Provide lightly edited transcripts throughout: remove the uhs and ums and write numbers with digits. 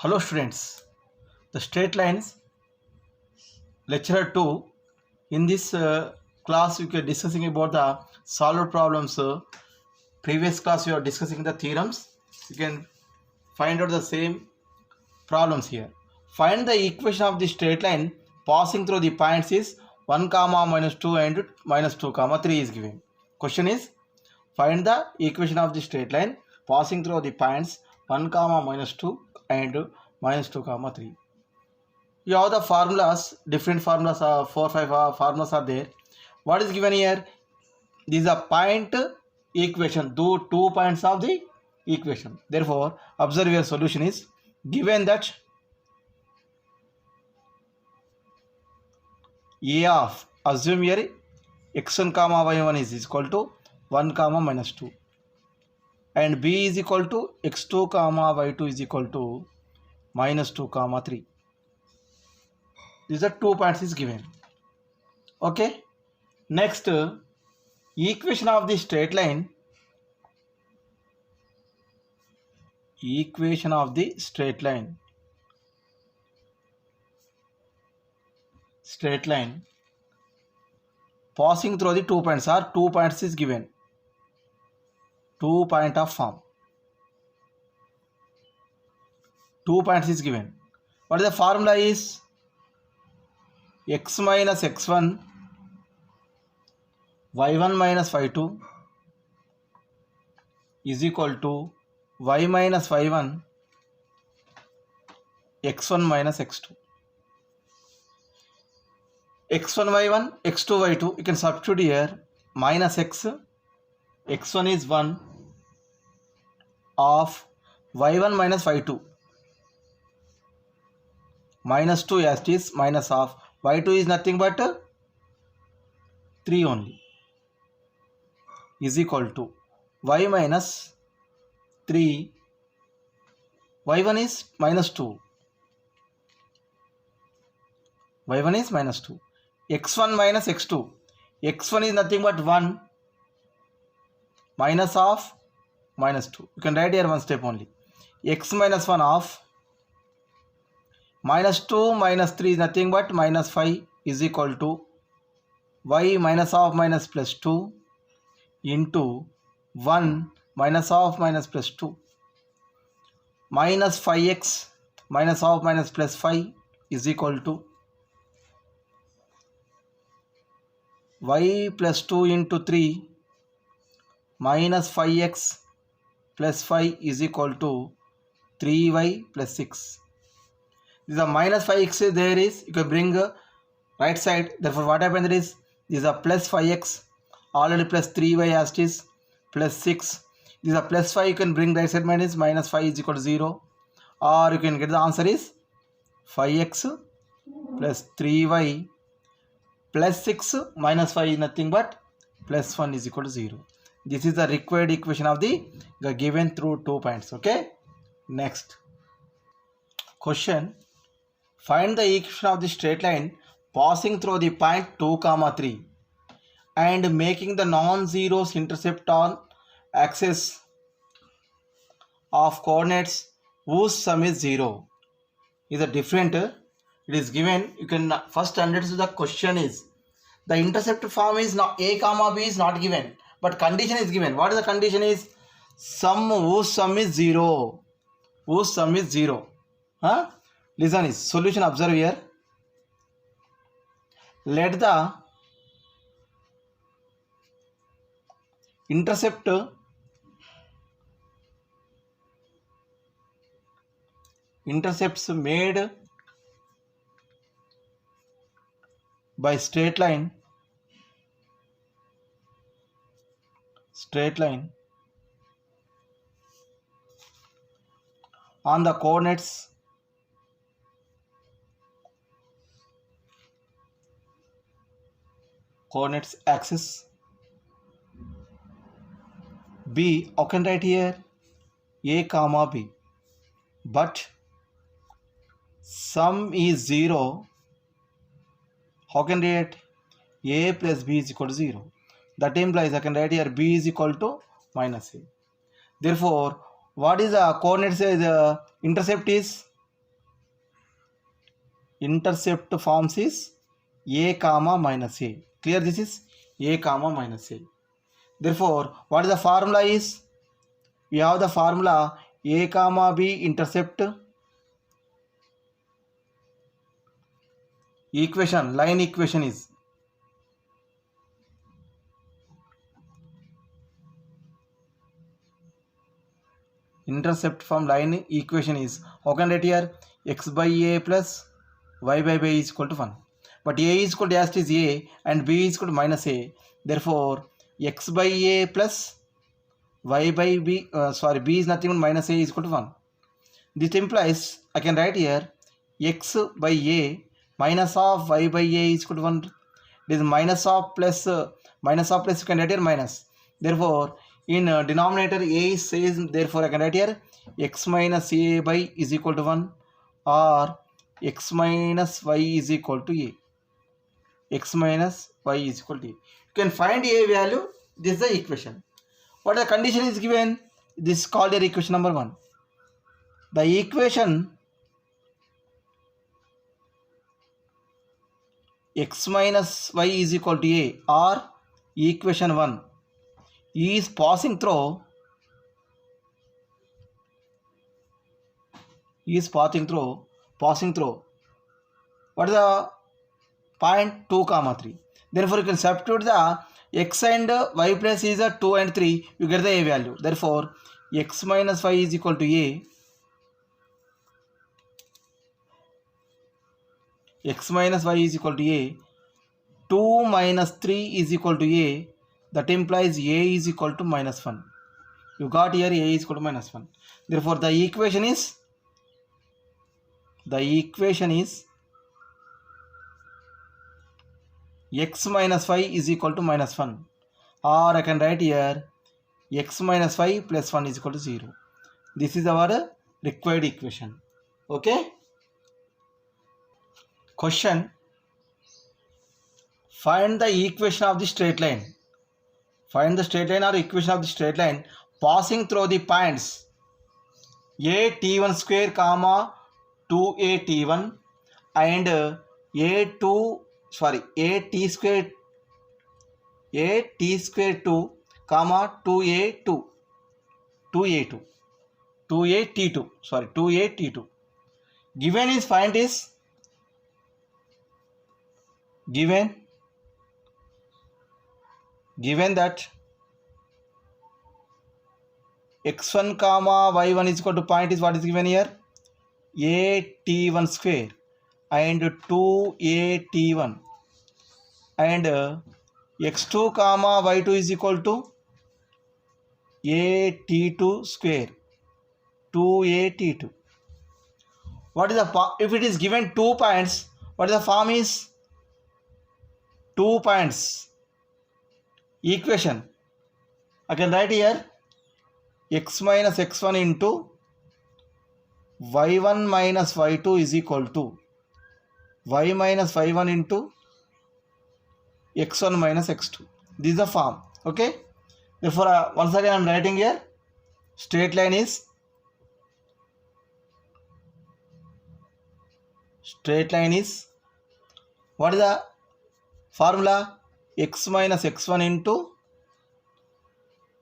Hello students, the straight lines lecture 2. In this class we are discussing about the solved problems. Previous class we are discussing the theorems. You can find out the same problems here. Find the equation of the straight line passing through the points is 1 comma minus 2 and minus 2 comma 3 is given. Question is find the equation of the straight line passing through the points 1 comma minus 2 and minus 2 comma 3. You have the formulas, different formulas, 4-5 formulas are there. What is given here? This is a point equation, two points of the equation. Therefore, observe your solution is given that a of, assume here x1 comma y1 is equal to 1 comma minus 2 and b is equal to x2 comma y2 is equal to minus 2 comma 3. These are 2 points is given. Okay. Next, equation of the straight line. Equation of the straight line. Straight line passing through the 2 points are 2 points is given. 2 point of form. 2 points is given. What is the formula is? X minus x1 y1 minus y2 is equal to y minus y1 x1 minus x2. x1 y1 x2 y2 you can substitute here minus x, x1 is 1 of y1 minus y2 minus 2 as it is minus of y2 is nothing but 3 only is equal to y minus 3, y1 is minus 2, y1 is minus 2, x1 minus x2, x1 is nothing but 1 minus of minus 2. You can write here one step only. X minus 1 of minus 2 minus 3 is nothing but minus 5 is equal to y minus of minus plus 2 into 1 minus of minus plus 2 minus 5x minus of minus plus 5 is equal to y plus 2 into 3 minus 5x plus 5 is equal to 3y plus 6. This is a minus 5x there is, you can bring right side. Therefore what happens is this is a plus 5x already plus 3y as it is plus 6. This is a plus 5, you can bring right side minus 5 is equal to 0, or you can get the answer is 5x plus 3y plus 6 minus 5 is nothing but plus 1 is equal to 0. This is the required equation of the given through 2 points. Okay. Next question. Find the equation of the straight line passing through the point 2 comma 3 and making the non-zeros intercept on axis of coordinates whose sum is 0. Is a different. It is given. You can first understand the question is the intercept form is not a comma b is not given, but condition is given. What is the condition is sum whose sum is 0. Whose sum is 0. Huh? Listen is solution, observe here. Let the intercepts made by straight line on the coordinates axis b, I can write here a comma b, but sum is 0. How can I write a plus b is equal to 0? That implies I can write here b is equal to minus a. Therefore, what is the coordinates? The intercept is intercept forms is a comma minus a. Clear? This is a comma minus a. Therefore, what is the formula is? We have the formula a comma b intercept equation, line equation is intercept from line equation is, how can I write here? X by a plus y by b is equal to 1. But a is equal to as it is a and b is equal to minus a. Therefore, x by a plus y by b, b is nothing but minus a is equal to 1. This implies I can write here x by a minus of y by a is equal to 1. This minus of plus you can write here minus. Therefore, in denominator a is same, therefore I can write here x minus a by is equal to 1 or x minus y is equal to a. X minus y is equal to a. You can find a value. This is the equation. What the condition is given? This is called your equation number 1. The equation x minus y is equal to a or equation 1 is passing through what is the point 2 comma 3. Therefore, you can substitute the x and y plus is a 2 and 3, you get the a value. Therefore, x minus y is equal to a, x minus y is equal to a, 2 minus 3 is equal to a, that implies a is equal to minus 1. You got here a is equal to minus 1. Therefore, the equation is x minus y is equal to minus 1, or I can write here x minus y plus 1 is equal to 0. This is our required equation. Okay. Question: find the equation of the straight line. Find the straight line or equation of the straight line passing through the points a t1 square comma 2a t1 and a t square 2 comma 2a t2. Given is find is given that x1 comma y1 is equal to point is what is given here, a t1 square and 2a t1 and x2 comma y2 is equal to a t2 square 2a t2. What is the, if it is given 2 points, what is the form is 2 points equation. I can write here x minus x1 into y1 minus y2 is equal to y minus y1 into x1 minus x2. This is the form. Okay. Therefore, once again I am writing here straight line is what is the formula? X minus x1 into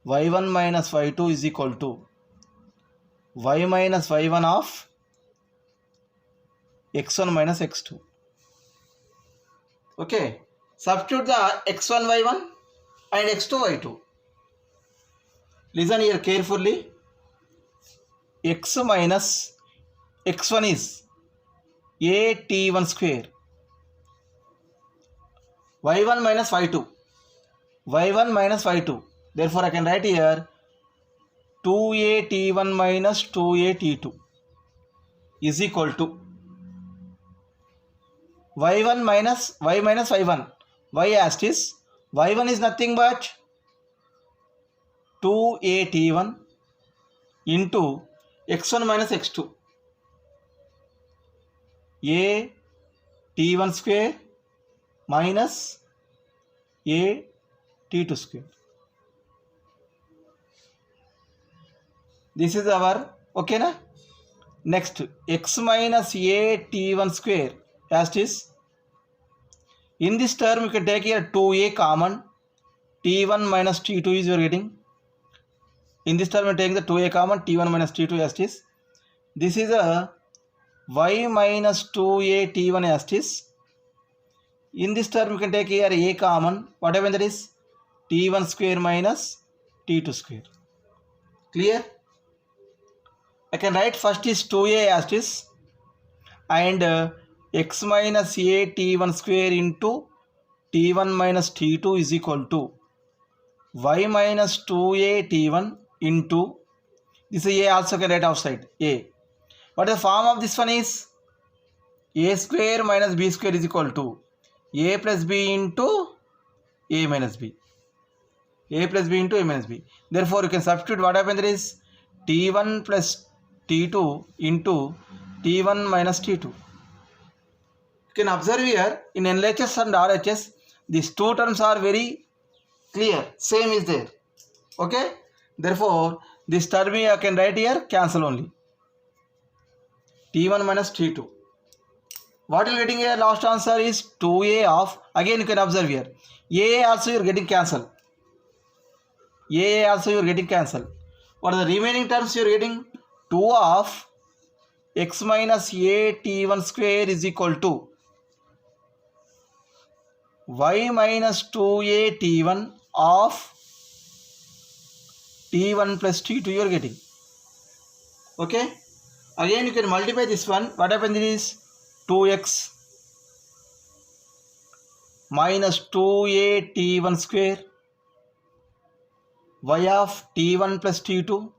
y1 minus y2 is equal to y minus y1 of x1 minus x2. Okay. Substitute the x1 y1 and x2 y2. Listen here carefully. X minus x1 is a t1 square. y1 minus y2. Therefore, I can write here 2a t1 minus 2a t2 is equal to y1 minus y minus y1. Y as it is. y1 is nothing but 2a t1 into x1 minus x2. A t1 square minus a t2 square. This is our, okay na? Next, x minus a t1 square. as it is. In this term you can take here 2a common, t1 minus t2 is you are getting. In this term you are taking the 2a common, t1 minus t2 as it is. This is a y minus 2a t1 as it is. In this term you can take here a common, whatever that is, t1 square minus t2 square. Clear? I can write first is 2a as it is, and x minus a t1 square into t1 minus t2 is equal to y minus 2a t1 into, this is a also can write outside a. What the form of this one is? A square minus b square is equal to a plus b into a minus b. A plus b into a minus b. Therefore, you can substitute what happens there is t1 plus t2 into t1 minus t2. You can observe here in LHS and RHS, these two terms are very clear. Same is there. Okay. Therefore, this term I can write here, cancel only. t1 minus t2. What you are getting here, last answer is 2a of, again you can observe here, a also you are getting cancelled. A also you are getting cancelled. What are the remaining terms you are getting? 2 of x minus a t1 square is equal to y minus 2a t1 of t1 plus t2 you are getting. Okay. Again you can multiply this one. What happens is 2x minus 2a t1 square y of t1 plus t2. You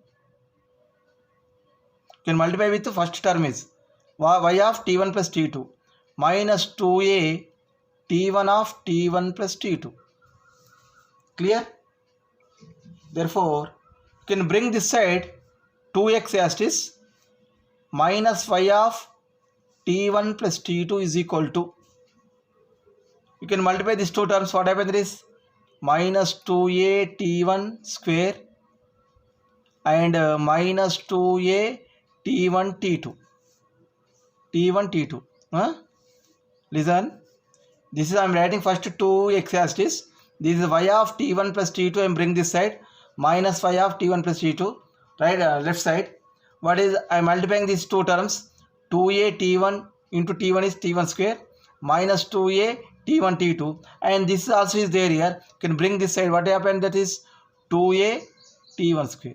can multiply with the first term is y of t1 plus t2 minus 2a t1 of t1 plus t2. Clear? Therefore, you can bring this side 2x as it is minus y of t1 plus t2 is equal to, you can multiply these two terms. What happens is minus 2a t1 square and minus 2a t1 t2. t1 t2. Listen, this is I am writing first 2x as it is. This is y of t1 plus t2. I am bring this side minus y of t1 plus t2. Right, left side. What is, I am multiplying these two terms. 2a t1 into t1 is t1 square minus 2a t1 t2, and this also is there here. You can bring this side. What happened? That is 2a t1 square.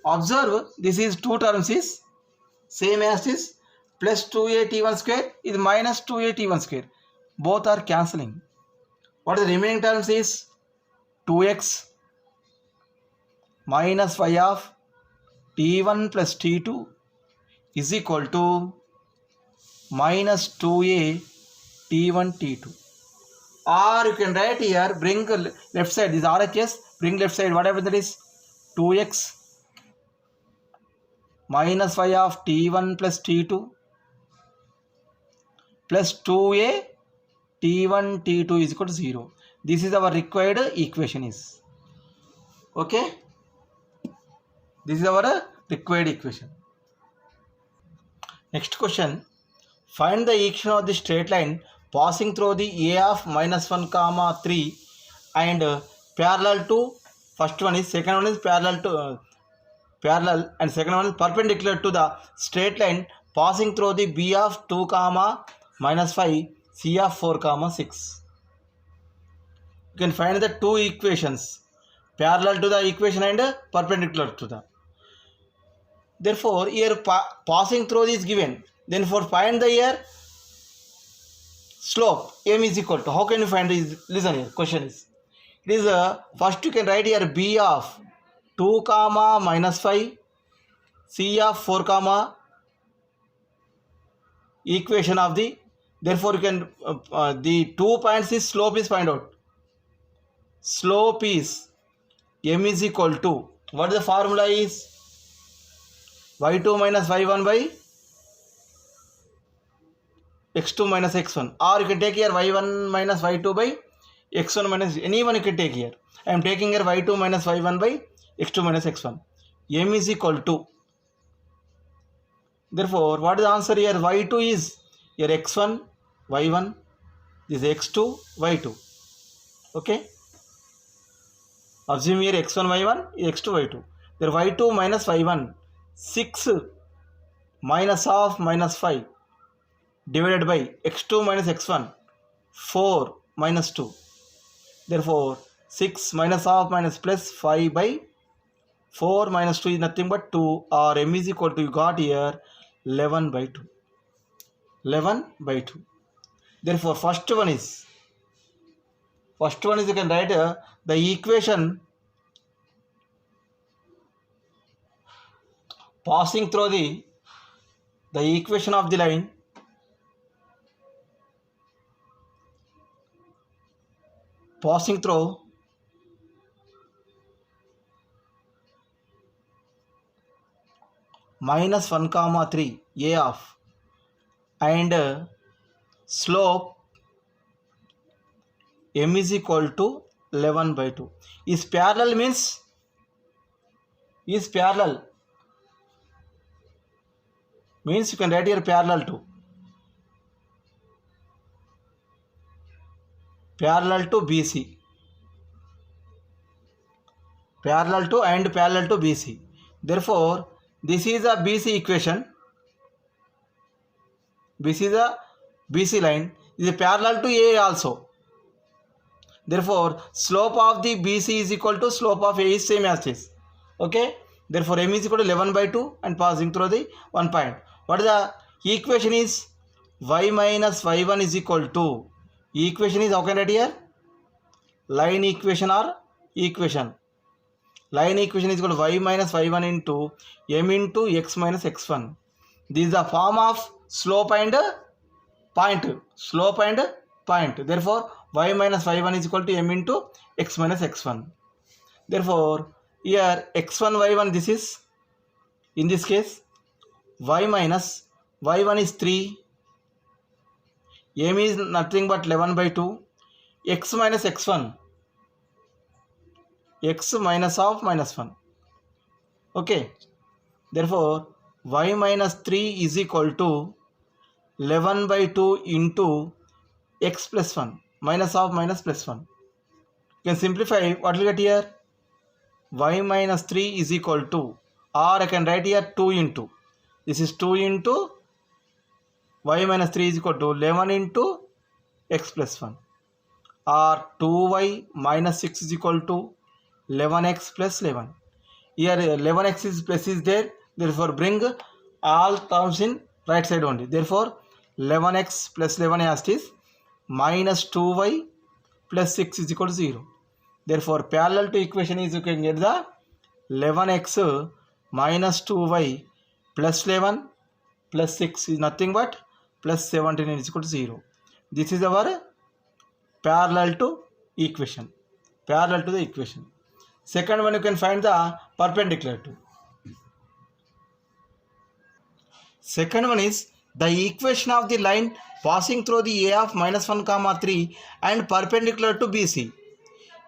Observe, this is two terms is same as this, plus 2a t1 square is minus 2a t1 square. Both are cancelling. What is the remaining terms is 2x minus y of t1 plus t2 is equal to minus 2a t1 t2. Or you can write here, bring left side, this RHS, bring left side, whatever that is 2x minus y of t1 plus t2 plus 2a t1 t2 is equal to 0. This is our required equation is. Okay. This is our required equation. Next question. Find the equation of the straight line passing through the a of minus 1 comma 3 and parallel to, first one is, second one is parallel to parallel, and second one is perpendicular to the straight line passing through the b of 2 comma minus 5, c of 4 comma 6. You can find the two equations parallel to the equation and perpendicular to the. Therefore, here passing through is given. Then for find the here slope m is equal to, how can you find this? Listen here, question is, it is first you can write here b of 2 comma minus 5, c of 4 comma equation of the, therefore you can the 2 points is slope is find out. Slope is m is equal to, what the formula is, y2 minus y1 by x2 minus x1, or you can take here y1 minus y2 by x1 minus, anyone you can take here. I am taking here y2 minus y1 by x2 minus x1. m is equal to, therefore what is the answer here? y2 is here x1 y1, this x2 y2. Okay, assume here x1 y1, x2 y2. There y2 minus y1, 6 minus of minus 5 divided by x2 minus x1, 4 minus 2. Therefore 6 minus of minus plus 5 by 4 minus 2 is nothing but 2, or m is equal to, you got here 11 by 2. 11 by 2. Therefore first one is you can write the equation passing through the equation of the line passing through minus 1 comma 3 a of and slope m is equal to 11 by 2 is parallel means you can write here parallel to BC, parallel to BC. Therefore this is a BC equation. This is a BC line, is parallel to A also. Therefore slope of the BC is equal to slope of A is same as this. Okay, therefore m is equal to 11 by 2 and passing through the one point. What is the equation is? Y minus y1 is equal to, equation is, how can I write here? Line equation or equation. Line equation is equal to y minus y1 into m into x minus x1. This is the form of slope and point. Therefore y minus y1 is equal to m into x minus x1. Therefore here x1 y1, this is in this case y minus y1 is 3, m is nothing but 11 by 2, x minus x1, x minus of minus 1. Okay, therefore y minus 3 is equal to 11 by 2 into x plus 1 minus of minus plus 1. You can simplify, what will get here? Y minus 3 is equal to, or I can write here 2 into, this is 2 into y minus 3 is equal to 11 into x plus 1, or 2y minus 6 is equal to 11x plus 11. Here 11x is plus is there, therefore bring all terms in right side only. Therefore 11x plus 11 as it is, minus 2y plus 6 is equal to 0. Therefore parallel to equation is, you can get the 11x minus 2y plus 11 plus 6 is nothing but plus 17 is equal to 0. This is our parallel to equation. Second one, you can find the perpendicular to. Second one is the equation of the line passing through the A of minus 1 comma 3 and perpendicular to BC.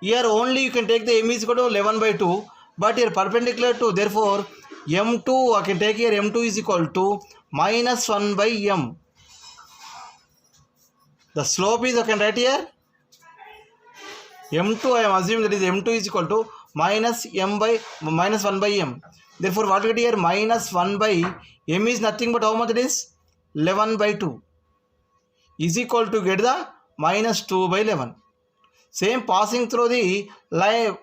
Here only you can take the m is equal to 11 by 2, but here perpendicular to, therefore m2, I can take here m2 is equal to minus 1 by m. The slope is, I can write here m2, I am assuming that is m2 is equal to minus 1 by m. Therefore what we get here, minus 1 by m is nothing but how much it is? 11 by 2 is equal to, get the minus 2 by 11. Same passing through the line,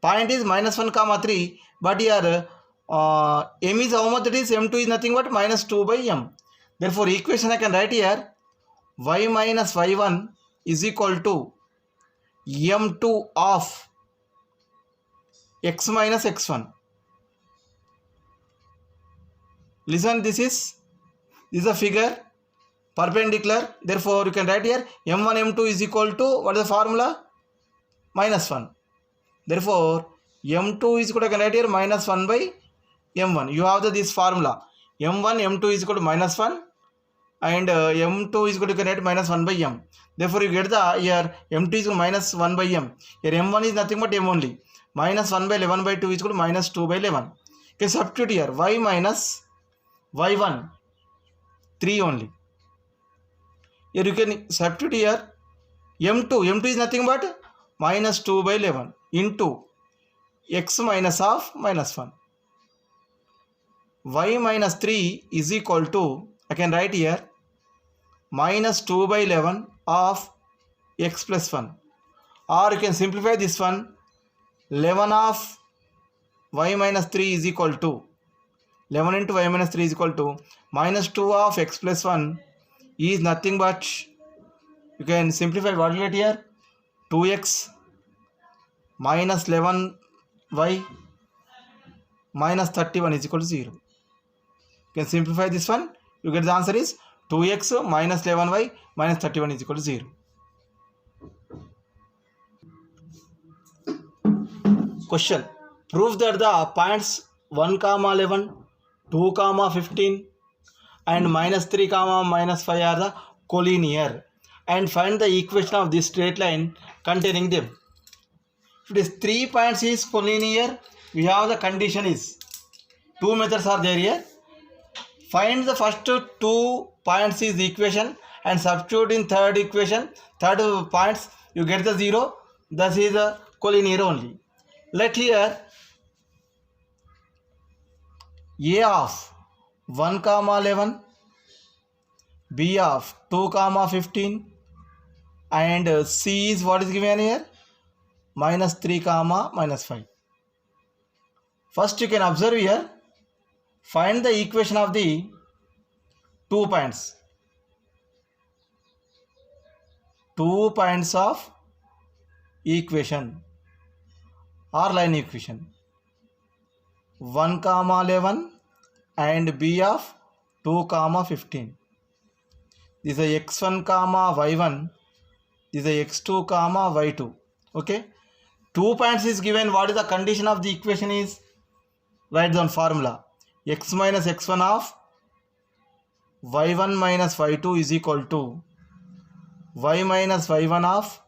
point is minus 1 comma 3, but here m is how much it is? m2 is nothing but minus 2 by m. Therefore equation I can write here, y minus y1 is equal to m2 of x minus x1. Listen, this is a figure perpendicular. Therefore you can write here m1 m2 is equal to, what is the formula? Minus 1. Therefore m2 is equal to, I can write here minus 1 by m1. You have this formula, m1 m2 is equal to minus 1 and m2 is equal to, you can write minus 1 by m. Therefore you get the, here m2 is equal to minus 1 by m. Here m1 is nothing but m only. Minus 1 by 11 by 2 is equal to minus 2 by 11. Okay, substitute here y minus y1 3 only. Here you can substitute here m2 is nothing but minus 2 by 11 into x minus half minus 1. Y minus 3 is equal to, I can write here, minus 2 by 11 of x plus 1. Or you can simplify this one, 11 of y minus 3 is equal to, 11 into y minus 3 is equal to minus 2 of x plus 1 is nothing but, you can simplify what you get here, 2x minus 11y minus 31 is equal to 0. You can simplify this one, you get the answer is 2x minus 11y minus 31 is equal to 0. Question. Prove that the points 1, 11, 2, 15 and minus 3, minus 5 are the collinear, and find the equation of this straight line containing them. If it is 3 points is collinear, we have the condition is, two methods are there here. Find the first 2 points is the equation and substitute in third equation, third points you get the 0, thus is the collinear only. Let here A of 1, 11, B of 2, 15 and C is what is given here, minus 3, minus 5. First you can observe here, find the equation of the 2 points. 2 points of equation or line equation, 1, 11 and B of 2, 15. This is x1, y1. This is x2, y2. Okay. 2 points is given. What is the condition of the equation is? Write down formula. X minus x1 of y1 minus y2 is equal to y minus y1 of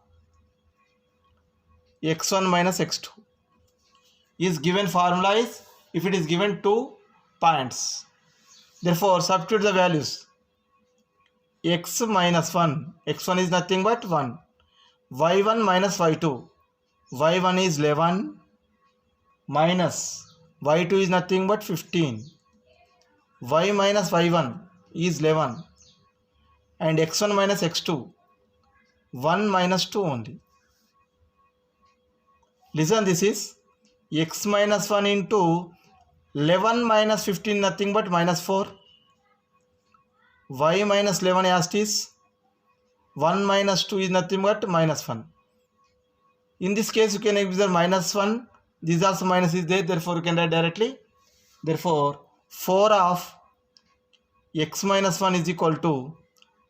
x1 minus x2. Is given formula is, if it is given 2 points, therefore substitute the values. X minus 1, x1 is nothing but 1, y1 minus y2, y1 is 11 minus y2 is nothing but 15, y minus y1 is 11 and x1 minus x2, 1 minus 2 only. Listen, this is x minus 1 into 11 minus 15 nothing but minus 4, y minus 11 as it is, 1 minus 2 is nothing but minus 1. In this case you can observe minus 1, this also minus is there, therefore you can write directly. Therefore 4 of x minus 1 is equal to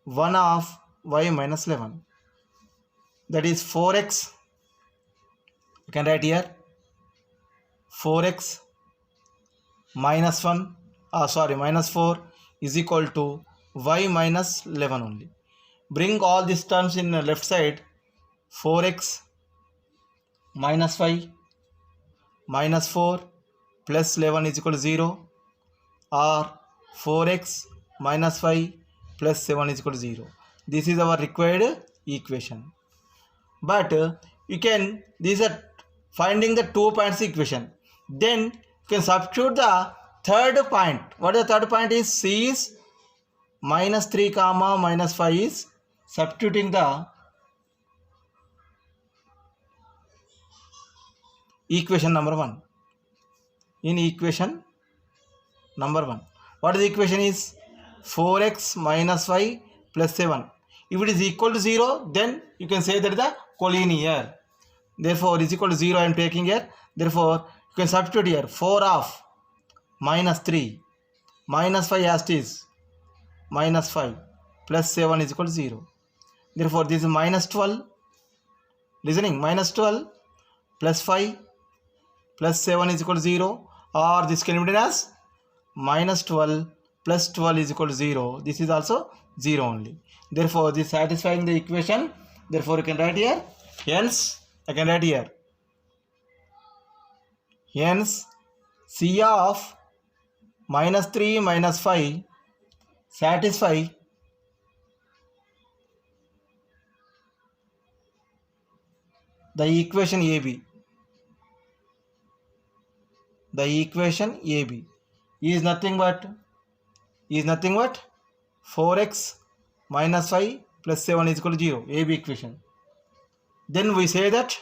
1 of y minus 11. That is 4x, you can write here 4x minus 1, minus 4 is equal to y minus 11 only. Bring all these terms in the left side. 4x minus 5 minus 4 plus 11 is equal to 0, or 4x minus 5 plus 7 is equal to 0. This is our required equation. But you can, these are finding the 2 points equation. Then you can substitute the third point. What is the third point is? C is minus 3, minus 5 is substituting the equation number 1. In equation number 1, what is the equation is? 4x minus 5 plus 7. If it is equal to 0, then you can say that the collinear. Therefore is equal to 0 I am taking here. Therefore you can substitute here 4 of minus 3 minus 5 as it is, minus 5 plus 7 is equal to 0. Therefore this is minus 12. Listening, minus 12 plus 5 plus 7 is equal to 0, or this can be written as minus 12 plus 12 is equal to 0. This is also 0 only. Therefore this satisfying the equation. Therefore you can write here, hence I can write here, hence C of minus 3 minus 5 satisfy the equation AB. The equation AB is nothing but 4x minus 5 plus 7 is equal to 0. AB equation. Then we say that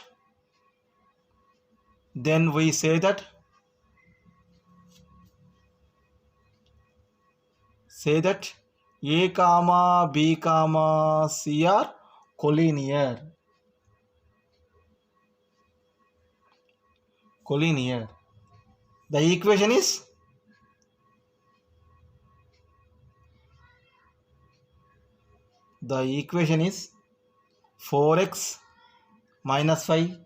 A comma B comma C are collinear. The equation is The equation is 4x minus 5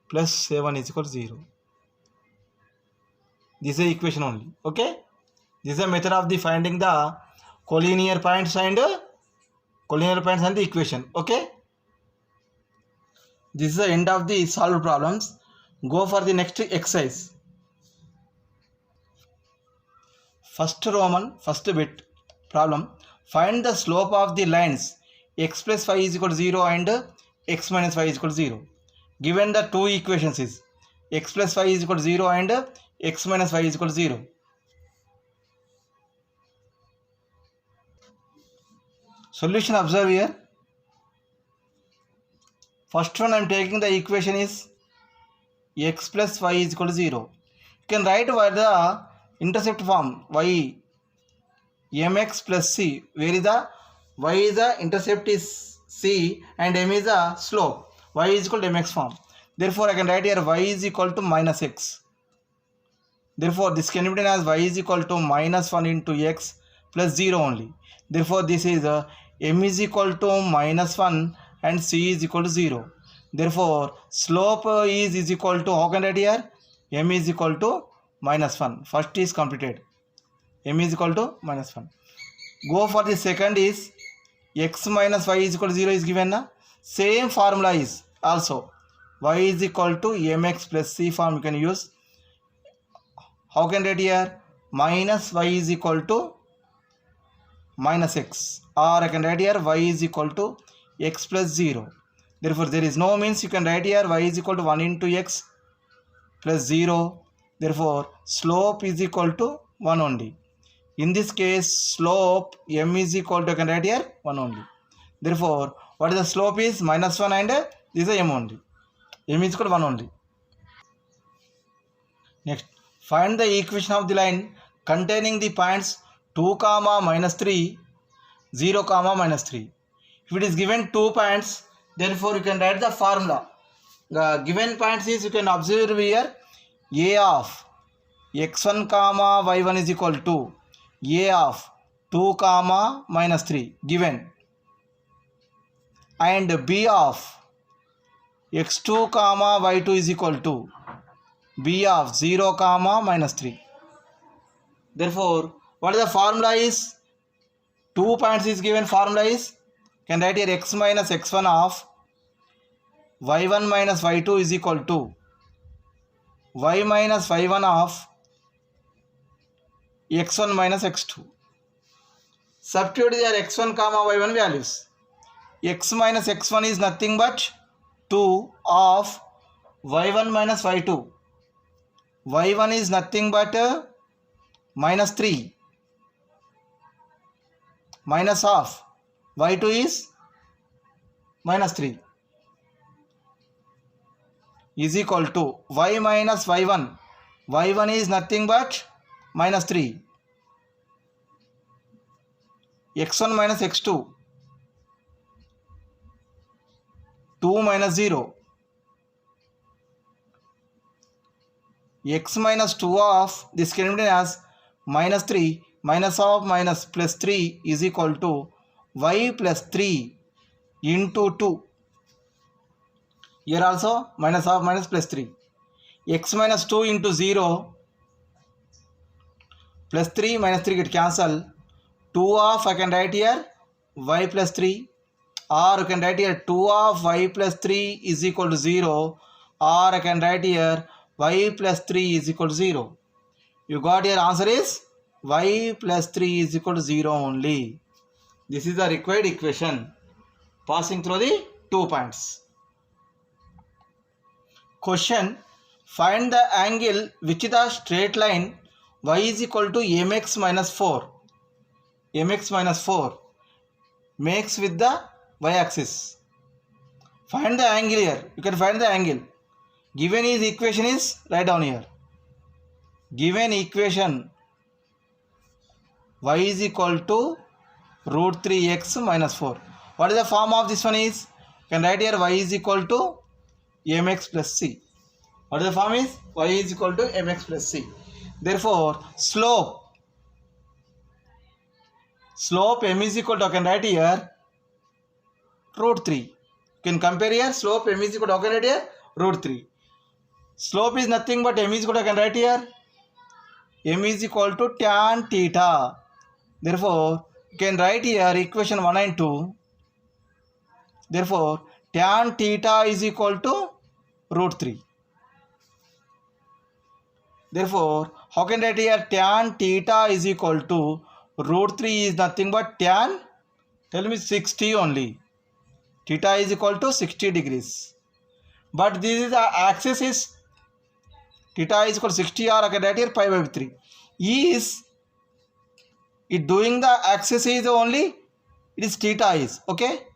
plus 7 is equal to 0. This is the equation only. Okay. This is a method of the finding the collinear points and the equation. Okay. This is the end of the solved problems. Go for the next exercise. First bit problem. Find the slope of the lines x plus 5 is equal to 0 and x minus 5 is equal to 0. Given the two equations is x plus 5 is equal to 0 and x minus 5 is equal to 0. Solution observe here. First one I am taking the equation is x plus 5 is equal to 0. You can write by the intercept form y mx plus c, where is the y is the intercept is c and m is the slope. Y is equal to mx form. Therefore I can write here y is equal to minus x. Therefore this can be written as y is equal to minus 1 into x plus 0 only. Therefore this is m is equal to minus 1 and c is equal to 0. Therefore slope is equal to, how can I write here? M is equal to minus 1. First is completed. M is equal to minus 1. Go for the second is x minus y is equal to 0 is given. Na? Same formula is also y is equal to mx plus c form you can use. How can I write here? Minus y is equal to minus x, or I can write here y is equal to x plus 0. Therefore there is no means you can write here y is equal to 1 into x plus 0. Therefore slope is equal to 1 only. In this case slope m is equal to, I can write here 1 only. Therefore what is the slope is minus 1 and this is m only. M is equal to 1 only. Next, find the equation of the line containing the points 2 comma minus 3, 0 comma minus 3. If it is given 2 points, therefore you can write the formula. The given points is, you can observe here, a of x1 comma y1 is equal to a of 2 comma minus 3 given, and b of x2 comma y2 is equal to b of 0 comma minus 3. Therefore what is the formula is? 2 points is given. Formula is, can write here x minus x1 of y1 minus y2 is equal to y minus y1 of x1 minus x2. Substitute their x1 comma y1 values. X minus x1 is nothing but 2 of y1 minus y2. y1 is nothing but minus 3 minus of y2 is minus 3 is equal to y minus y1. y1 is nothing but minus 3. x1 minus x2, 2 minus 0. X minus 2 of, this can be written as minus 3 minus of minus plus 3 is equal to y plus 3 into 2. Here also minus of minus plus 3. X minus 2 into 0 plus 3 minus 3 get cancel. 2 of, I can write here y plus 3, or you can write here 2 of y plus 3 is equal to 0, or I can write here y plus 3 is equal to 0. You got your answer is y plus 3 is equal to 0 only. This is the required equation passing through the 2 points. Question: find the angle which the straight line y is equal to mx minus 4. mx minus 4 makes with the y-axis. Find the angle here. You can find the angle. Given is equation is write down here. Given equation y is equal to root 3x minus 4. What is the form of this one is? You can write here y is equal to mx plus c. What is the form is? Y is equal to mx plus c. Therefore, slope m is equal to, I can write here root 3. You can compare here, slope m is equal to, I can write here root 3. Slope is nothing but m is equal to, I can write here m is equal to tan theta. Therefore, you can write here equation 1 and 2. Therefore, tan theta is equal to root 3. Therefore, how can I write here tan theta is equal to root 3 is nothing but tan, tell me 60 only. Theta is equal to 60 degrees. But this is the axis is theta is equal to 60 or I can write here pi by 3. Is it doing the axis is only, it is theta is, okay,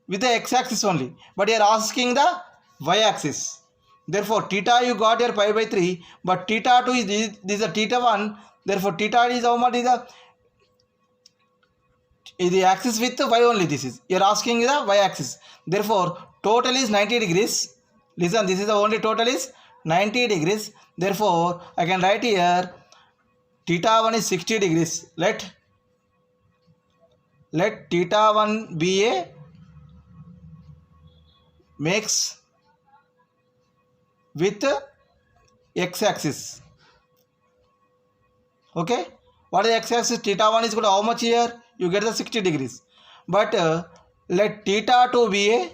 with the x-axis only, but you are asking the y-axis. Therefore, theta you got here pi by 3, but theta 2 is this is a theta 1. Therefore, theta is how much is the axis with y only. This is you are asking the y-axis. Therefore, total is 90 degrees. Listen, this is the only total is 90 degrees. Therefore, I can write here theta 1 is 60 degrees. Let theta 1 be a makes with x-axis. Okay, what is x-axis? Theta 1 is equal to how much here? You get the 60 degrees. But let theta 2 be a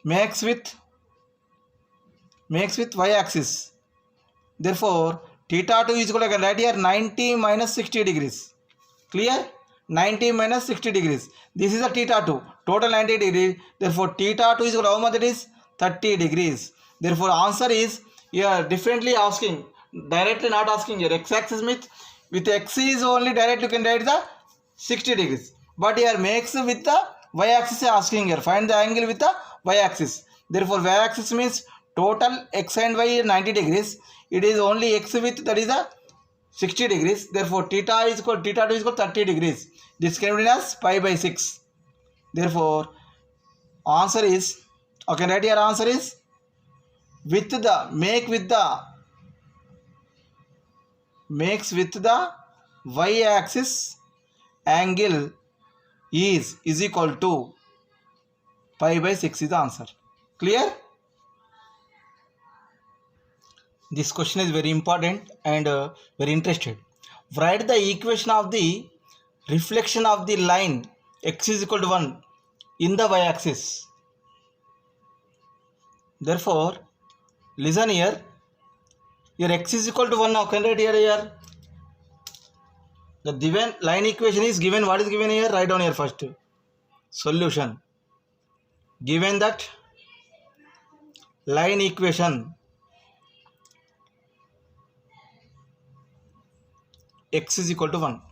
makes with y-axis. Therefore, theta 2 is equal to, I can write here 90 minus 60 degrees. Clear? 90 minus 60 degrees. This is a theta 2. Total 90 degrees. Therefore, theta 2 is equal to how much it is? 30 degrees. Therefore, answer is, you are differently asking. Directly not asking your x-axis with x is only directly you can write the 60 degrees. But here makes with the y-axis asking here. Find the angle with the y-axis. Therefore, y-axis means total x and y is 90 degrees. It is only x with that is the 60 degrees. Therefore, theta 2 is equal to 30 degrees. This can be written as pi by 6. Therefore, answer is, okay, write here answer is with the makes with the y-axis angle is equal to pi by 6 is the answer. Clear? This question is very important and very interested. Write the equation of the reflection of the line x is equal to 1 in the y-axis. Therefore, listen here. Your x is equal to 1 now. Can write here. The given line equation is given. What is given here? Write down here first. Solution. Given that line equation x is equal to 1.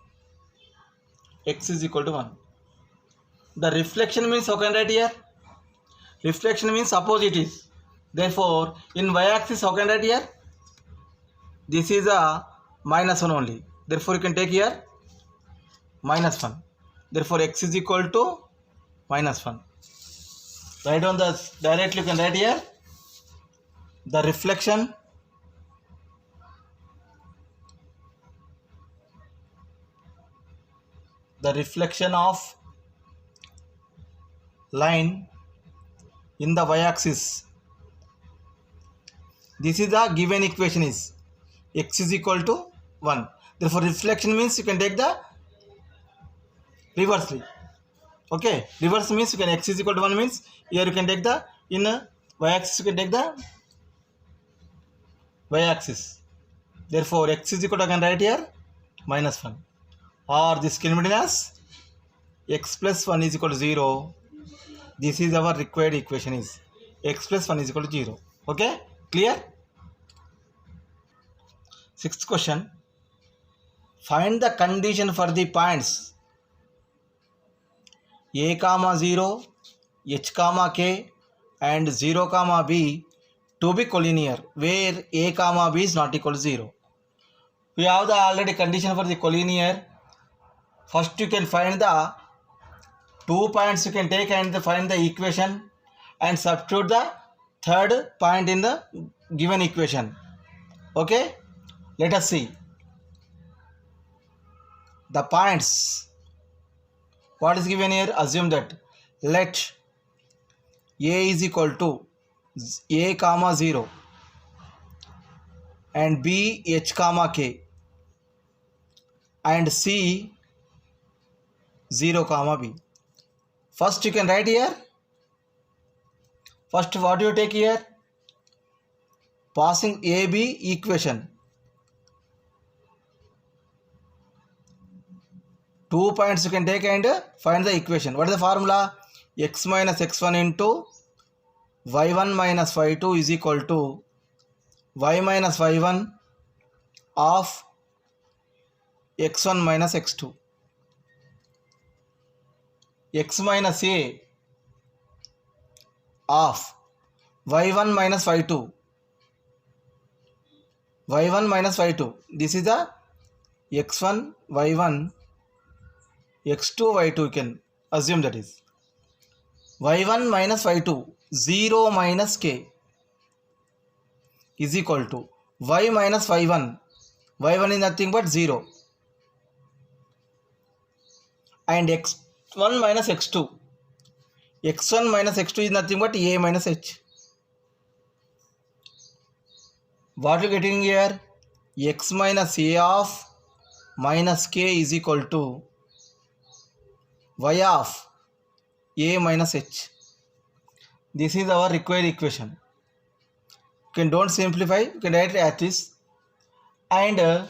X is equal to 1. The reflection means, how can I write here? Reflection means opposite is. Therefore, in y-axis, how can I write here? This is a minus 1 only. Therefore, you can take here minus 1. Therefore, x is equal to minus 1. Write on the directly you can write here the reflection of line in the y-axis. This is the given equation is x is equal to 1. Therefore, reflection means you can take the reversely. Okay, reverse means you can x is equal to 1 means here you can take the in y-axis you can take the y-axis. Therefore, x is equal to, I can write here minus 1, or this can be written as x plus 1 is equal to 0. This is our required equation is. x plus 1 is equal to 0. Okay, clear? Sixth question. Find the condition for the points a comma 0, h comma k and 0 comma b to be collinear where a comma b is not equal to 0. We have the already condition for the collinear. First you can find the 2 points you can take and find the equation and substitute the third point in the given equation. Okay, let us see the points. What is given here? Assume that let a is equal to a comma 0 and b h comma k and c 0 comma b. First you can write here. First what you take here? Passing AB equation. 2 points you can take and find the equation. What is the formula? X minus x1 into y1 minus y2 is equal to y minus y1 of x1 minus x2. X minus a of y1 minus y2. y1 minus y2. This is the x1, y1, x2, y2 you can assume that is. y1 minus y2, 0 minus k is equal to y minus y1. y1 is nothing but 0. And x1 minus x2. x1 minus x2 is nothing but a minus h. What are you getting here? X minus a of minus k is equal to y of a minus h. This is our required equation. You can don't simplify, you can write it as this. And you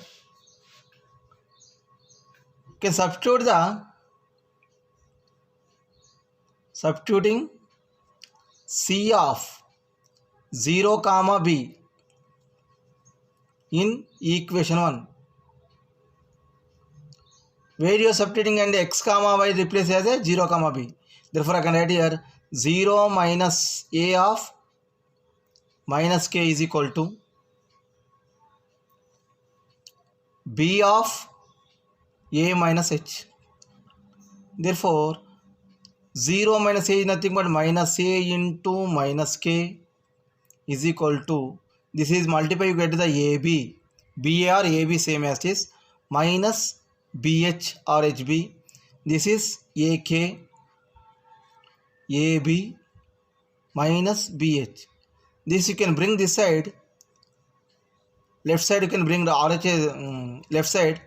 can substituting c of 0 comma b in equation 1. Where you are substituting and x comma y replace as a 0 comma b. Therefore I can write here 0 minus a of minus k is equal to b of a minus h. Therefore 0 minus a is nothing but minus a into minus k is equal to, this is multiply, you get the AB. BA or AB same as this, minus BH or HB. This is AK, AB minus BH. This you can bring this side. Left side you can bring the RHS left side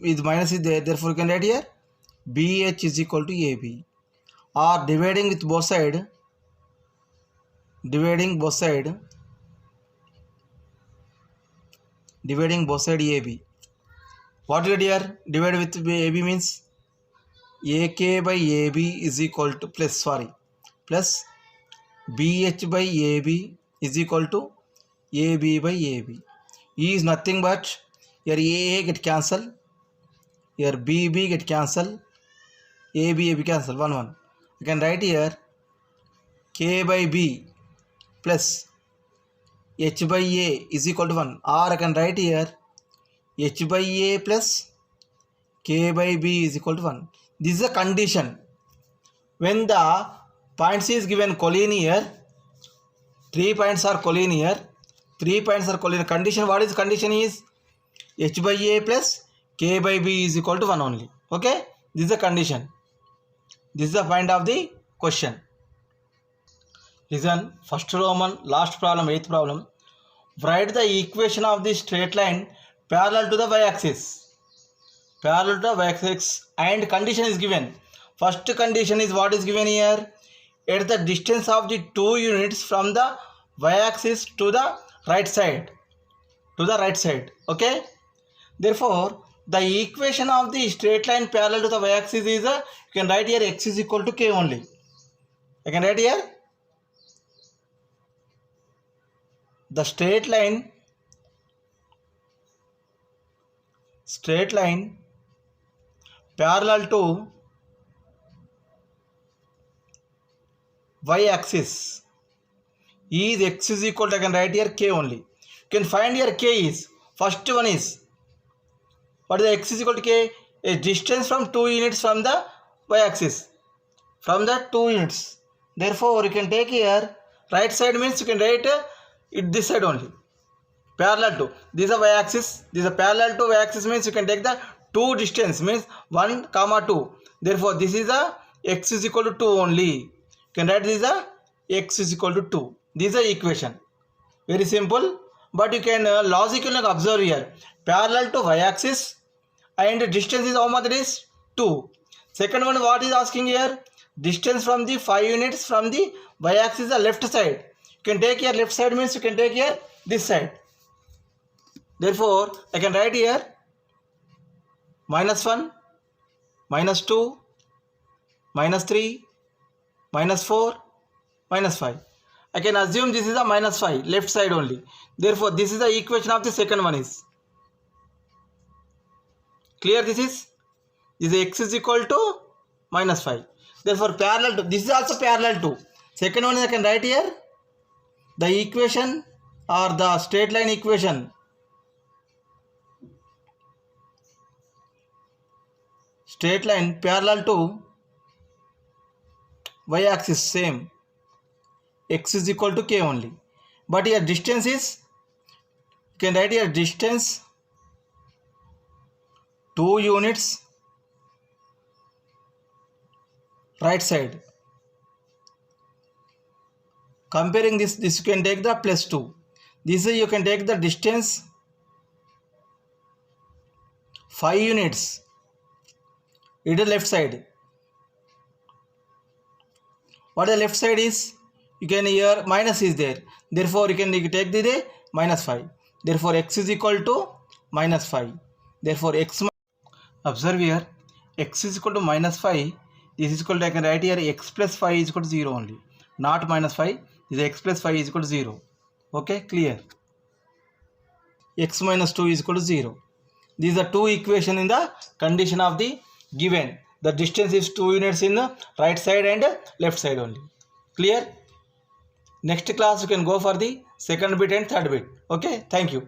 with minus is there. Therefore you can write here BH is equal to AB. Or dividing with both side. Dividing both side AB. What you get here? Divide with AB means AK by AB is equal to plus BH by AB is equal to AB by AB. E is nothing but your AA get cancel, your BB get cancel, AB cancel 1 1. You can write here K by B plus H by A is equal to 1, or I can write here H by A plus K by B is equal to 1. This is a condition. When the points is given collinear, 3 points are collinear, condition, what is condition is H by A plus K by B is equal to 1 only. Okay, this is the condition. This is the point of the question. Listen, first Roman, last problem, 8th problem. Write the equation of the straight line parallel to the y-axis. Parallel to the y-axis, and condition is given. First condition is what is given here. At the distance of the 2 units from the y-axis to the right side. Okay. Therefore, the equation of the straight line parallel to the y-axis is you can write here x is equal to k only. I can write here the straight line parallel to y axis is x is equal to, I can write here k only. You can find here k is, first one is, what is the x is equal to k? A distance from 2 units from the y axis, from the 2 units. Therefore you can take here right side means you can write it this side only, parallel to, this is a y axis, this is a parallel to y axis means you can take the 2 distance means 1 comma 2. Therefore this is a x is equal to 2 only. You can write this is a x is equal to 2. This is the equation. Very simple, but you can logically observe here, parallel to y axis and distance is how much it is? 2. Second one, what is asking here? Distance from the 5 units from the y axis, the left side. You can take here left side means you can take here this side. Therefore I can write here -1, -2, -3, -4, -5. I can assume this is a -5 left side only. Therefore this is the equation of the second one is. Clear? This is x is equal to -5. Therefore parallel to, this is also parallel to. Second one I can write here the equation or the straight line equation. Straight line parallel to y axis same, x is equal to k only. But here distance is, you can write here distance 2 units right side. Comparing this you can take the +2. This is you can take the distance 5 units. It is left side. What the left side is? You can here minus is there. Therefore you can take the -5. Therefore x is equal to -5. Therefore x, observe here, x is equal to -5. This is equal to, I can write here x plus 5 is equal to 0 only, not -5. This x plus 5 is equal to 0. Okay, clear? X minus 2 is equal to 0. These are two equations in the condition of the given. The distance is 2 units in the right side and left side only. Clear? Next class you can go for the second bit and third bit. Okay, thank you.